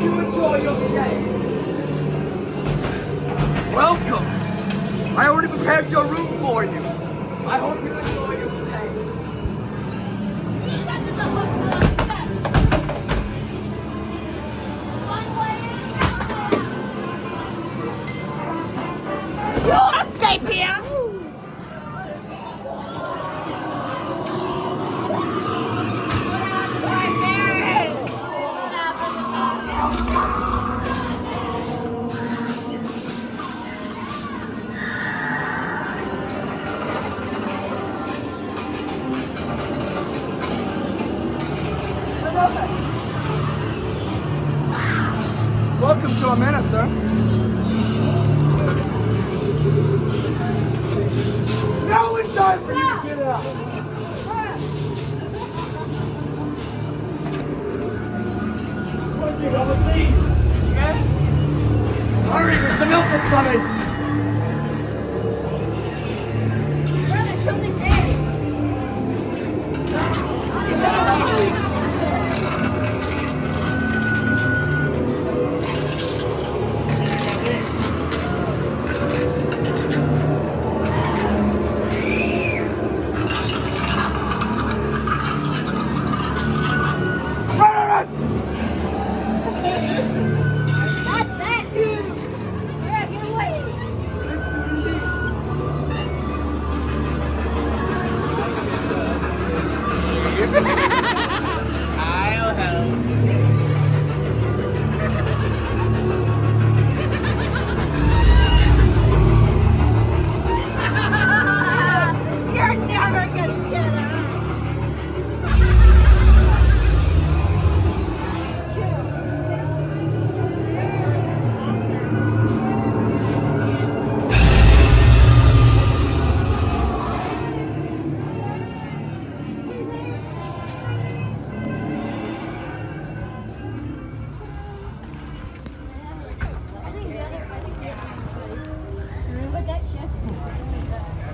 you enjoy your stay. Welcome. I already prepared your room for you. I hope you enjoy your stay. You won't escape here! Welcome to Amena, sir. Now it's time for you to get out. Hurry, Mr. Milton's coming.